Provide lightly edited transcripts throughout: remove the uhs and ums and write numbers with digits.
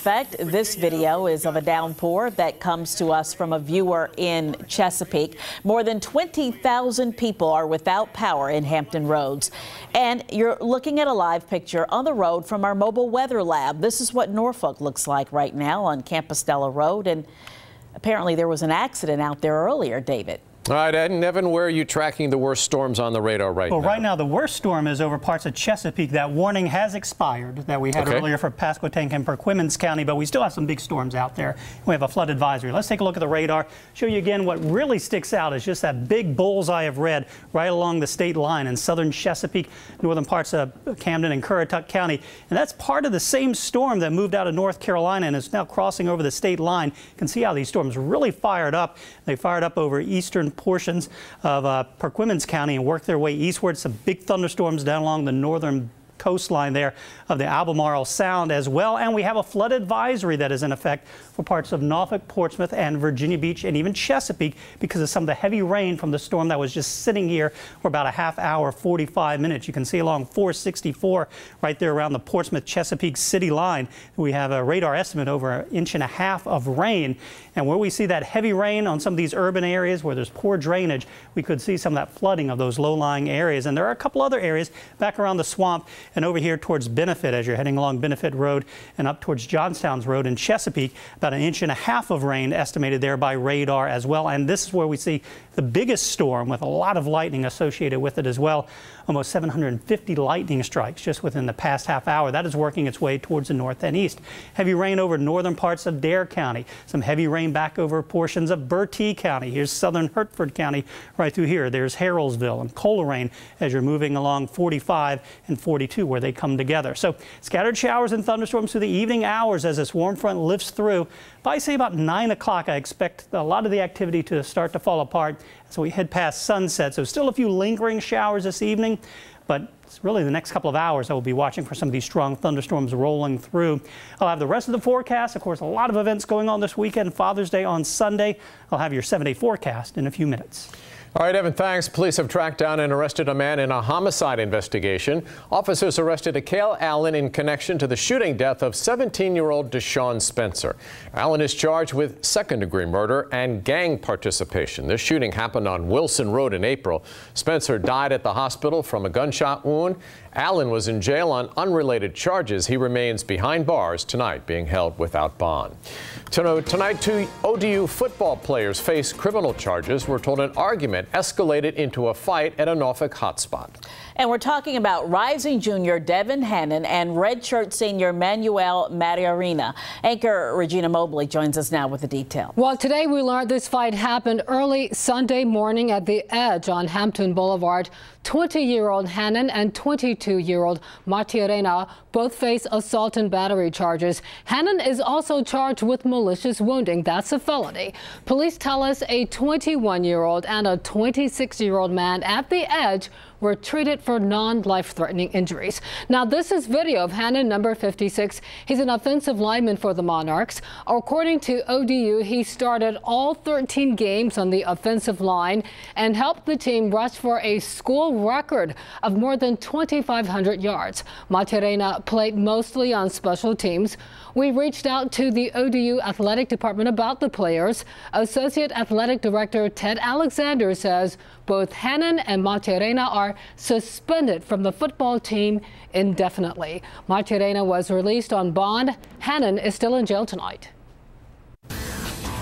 suspect. This video is of a downpour that comes to us from a viewer in Chesapeake. More than 20,000 people are without power in Hampton Roads. And you're looking at a live picture on the road from our mobile weather lab. This is what Norfolk looks like right now on Compostela Road. And apparently there was an accident out there earlier, David. All right, Ed and Evan, where are you tracking the worst storms on the radar right now? Well, right now the worst storm is over parts of Chesapeake. That warning has expired that we had earlier for Pasquotank and Perquimans County, but we still have some big storms out there. We have a flood advisory. Let's take a look at the radar. Show you again what really sticks out is just that big bullseye of red right along the state line in southern Chesapeake, northern parts of Camden and Currituck County. And that's part of the same storm that moved out of North Carolina and is now crossing over the state line. You can see how these storms really fired up. They fired up over eastern portions of Perquimans County and worked their way eastward. Some big thunderstorms down along the northern coastline there of the Albemarle Sound as well. And we have a flood advisory that is in effect for parts of Norfolk, Portsmouth, and Virginia Beach, and even Chesapeake because of some of the heavy rain from the storm that was just sitting here for about a half hour, 45 minutes. You can see along 464 right there around the Portsmouth-Chesapeake city line. We have a radar estimate over 1.5 inches of rain. And where we see that heavy rain on some of these urban areas where there's poor drainage, we could see some of that flooding of those low-lying areas. And there are a couple other areas back around the swamp and over here towards Benefit as you're heading along Benefit Road and up towards Johnstown's Road in Chesapeake. About 1.5 inches of rain estimated there by radar as well. And this is where we see the biggest storm with a lot of lightning associated with it as well. Almost 750 lightning strikes just within the past half hour. That is working its way towards the north and east. Heavy rain over northern parts of Dare County. Some heavy rain back over portions of Bertie County. Here's southern Hertford County right through here. There's Harroldville and Coleraine as you're moving along 45 and 42 where they come together. So scattered showers and thunderstorms through the evening hours as this warm front lifts through. By say about 9 o'clock, I expect a lot of the activity to start to fall apart as we head past sunset. So still a few lingering showers this evening, but it's really the next couple of hours I will be watching for some of these strong thunderstorms rolling through. I'll have the rest of the forecast. Of course, a lot of events going on this weekend. Father's Day on Sunday. I'll have your 7-day forecast in a few minutes. All right, Evan, thanks. Police have tracked down and arrested a man in a homicide investigation. Officers arrested Akale Allen in connection to the shooting death of 17-year-old Deshaun Spencer. Allen is charged with second-degree murder and gang participation. This shooting happened on Wilson Road in April. Spencer died at the hospital from a gunshot wound. Allen was in jail on unrelated charges. He remains behind bars tonight, being held without bond. Tonight, 2 ODU football players face criminal charges. We're told an argument escalated into a fight at a Norfolk hotspot. And we're talking about rising junior Devin Hannon and redshirt senior Manuel Mariarina. Anchor Regina Mobley joins us now with the detail. Well, today we learned this fight happened early Sunday morning at the Edge on Hampton Boulevard. 20-year-old Hannon and 22-year-old Mariarina both face assault and battery charges. Hannon is also charged with malicious wounding. That's a felony. Police tell us a 21-year-old and a 26-year-old man at the Edge were treated for non-life-threatening injuries. Now, this is video of Hannon, number 56. He's an offensive lineman for the Monarchs. According to ODU, he started all 13 games on the offensive line and helped the team rush for a school record of more than 2,500 yards. Mariarina played mostly on special teams. We reached out to the ODU Athletic Department about the players. Associate Athletic Director Ted Alexander says both Hannon and Mariarina are suspended from the football team indefinitely. Mariarina was released on bond. Hannon is still in jail tonight.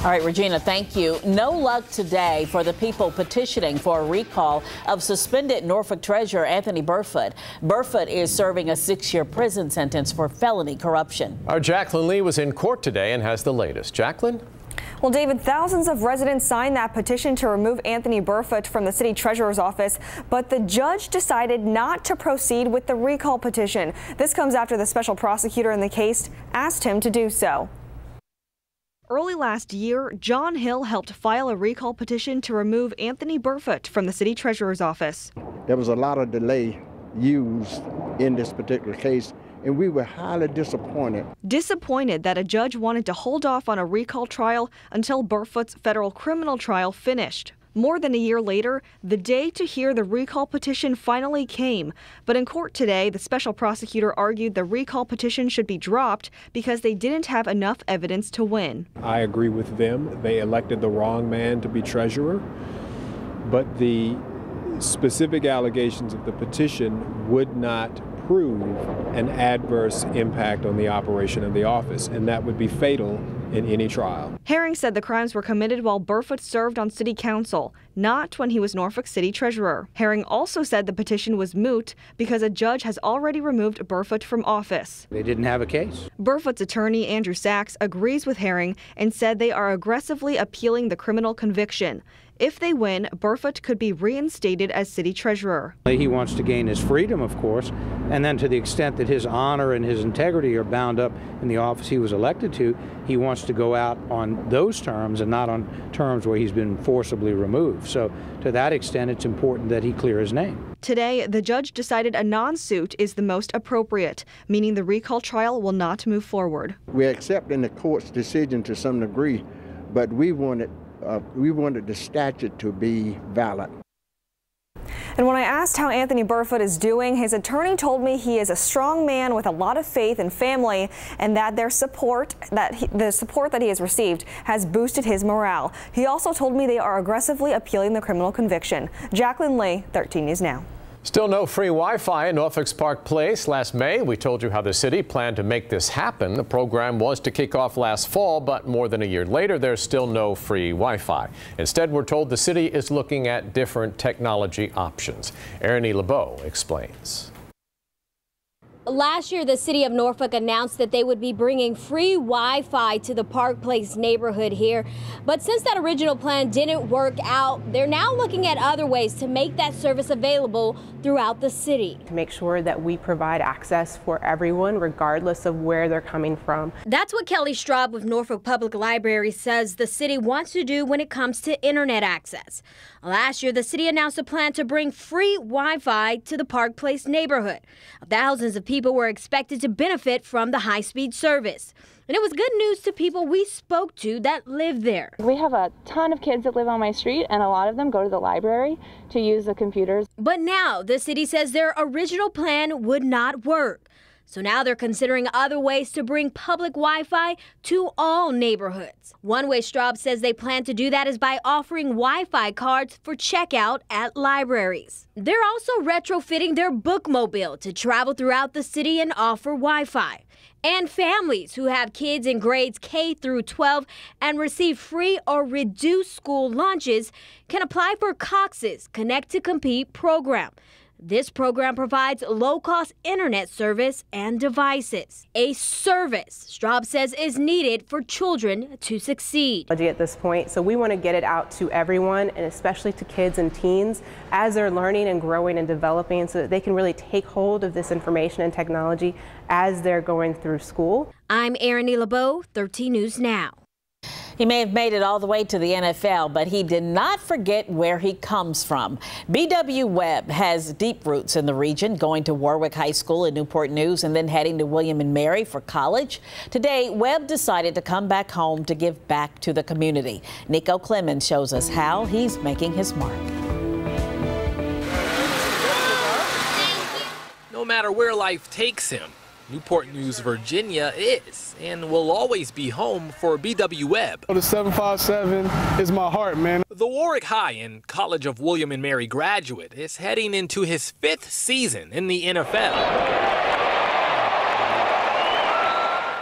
All right, Regina, thank you. No luck today for the people petitioning for a recall of suspended Norfolk Treasurer Anthony Burfoot. Burfoot is serving a 6-year prison sentence for felony corruption. Our Jacqueline Lee was in court today and has the latest. Jacqueline? Well, David, thousands of residents signed that petition to remove Anthony Burfoot from the city treasurer's office, but the judge decided not to proceed with the recall petition. This comes after the special prosecutor in the case asked him to do so. Early last year, John Hill helped file a recall petition to remove Anthony Burfoot from the city treasurer's office. There was a lot of delay used in this particular case, and we were highly disappointed. Disappointed that a judge wanted to hold off on a recall trial until Burfoot's federal criminal trial finished. More than a year later, the day to hear the recall petition finally came. But in court today, the special prosecutor argued the recall petition should be dropped because they didn't have enough evidence to win. I agree with them. They elected the wrong man to be treasurer, but the specific allegations of the petition would not prove an adverse impact on the operation of the office, and that would be fatal in any trial. Herring said the crimes were committed while Burfoot served on city council, not when he was Norfolk City treasurer. Herring also said the petition was moot because a judge has already removed Burfoot from office. They didn't have a case. Burfoot's attorney, Andrew Sachs, agrees with Herring and said they are aggressively appealing the criminal conviction. If they win, Burfoot could be reinstated as city treasurer. He wants to gain his freedom, of course, and then to the extent that his honor and his integrity are bound up in the office he was elected to, he wants to go out on those terms and not on terms where he's been forcibly removed. So to that extent, it's important that he clear his name. Today, the judge decided a non-suit is the most appropriate, meaning the recall trial will not move forward. We're accepting the court's decision to some degree, but we wanted the statute to be valid. And when I asked how Anthony Burfoot is doing, his attorney told me he is a strong man with a lot of faith and family, and that the support that he has received has boosted his morale. He also told me they are aggressively appealing the criminal conviction. Jacqueline Lee, 13 News Now. Still no free Wi-Fi in Norfolk's Park Place. Last May, we told you how the city planned to make this happen. The program was to kick off last fall, but more than a year later, there's still no free Wi-Fi. Instead, we're told the city is looking at different technology options. Erin LeBeau explains. Last year, the city of Norfolk announced that they would be bringing free Wi-Fi to the Park Place neighborhood here. But since that original plan didn't work out, they're now looking at other ways to make that service available throughout the city. To make sure that we provide access for everyone, regardless of where they're coming from. That's what Kelly Straub with Norfolk Public Library says the city wants to do when it comes to internet access. Last year, the city announced a plan to bring free Wi-Fi to the Park Place neighborhood. Thousands of people were expected to benefit from the high-speed service. And it was good news to people we spoke to that live there. We have a ton of kids that live on my street, and a lot of them go to the library to use the computers. But now the city says their original plan would not work. So now they're considering other ways to bring public Wi-Fi to all neighborhoods. One way Straub says they plan to do that is by offering Wi-Fi cards for checkout at libraries. They're also retrofitting their bookmobile to travel throughout the city and offer Wi-Fi. And families who have kids in grades K through 12 and receive free or reduced school lunches can apply for Cox's Connect to Compete program. This program provides low-cost internet service and devices. A service, Straub says, is needed for children to succeed. At this point, so we want to get it out to everyone, and especially to kids and teens as they're learning and growing and developing, so that they can really take hold of this information and technology as they're going through school. I'm Erin LeBeau, 13 News Now. He may have made it all the way to the NFL, but he did not forget where he comes from. BW Webb has deep roots in the region, going to Warwick High School in Newport News and then heading to William and Mary for college. Today, Webb decided to come back home to give back to the community. Nico Clemens shows us how he's making his mark. No matter where life takes him, Newport News, Virginia is and will always be home for BW Webb. The 757 is my heart, man. The Warwick High and College of William and Mary graduate is heading into his 5th season in the NFL.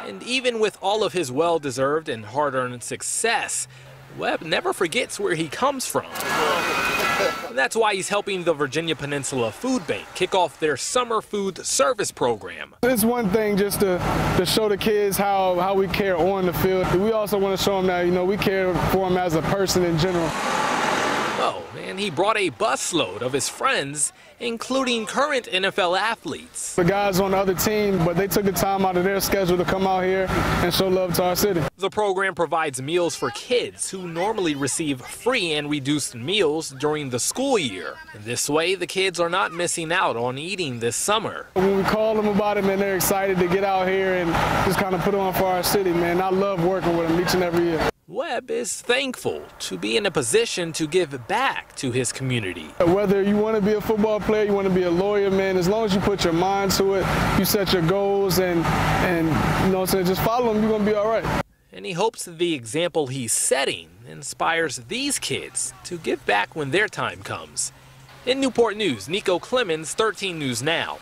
And even with all of his well-deserved and hard-earned success, Webb never forgets where he comes from. And that's why he's helping the Virginia Peninsula Food Bank kick off their summer food service program. It's one thing just to show the kids how we care on the field. We also want to show them that, we care for them as a person in general. Oh, and he brought a busload of his friends, including current NFL athletes. The guys on the other team, but they took the time out of their schedule to come out here and show love to our city. The program provides meals for kids who normally receive free and reduced meals during the school year. This way, the kids are not missing out on eating this summer. When we call them about it, man, they're excited to get out here and just kind of put on for our city, man. I love working with them each and every year. Webb is thankful to be in a position to give back to his community. Whether you want to be a football player, you want to be a lawyer, man, as long as you put your mind to it, you set your goals and you know what I'm saying, just follow them, you're going to be all right. And he hopes that the example he's setting inspires these kids to give back when their time comes. In Newport News, Nico Clemens, 13 News Now.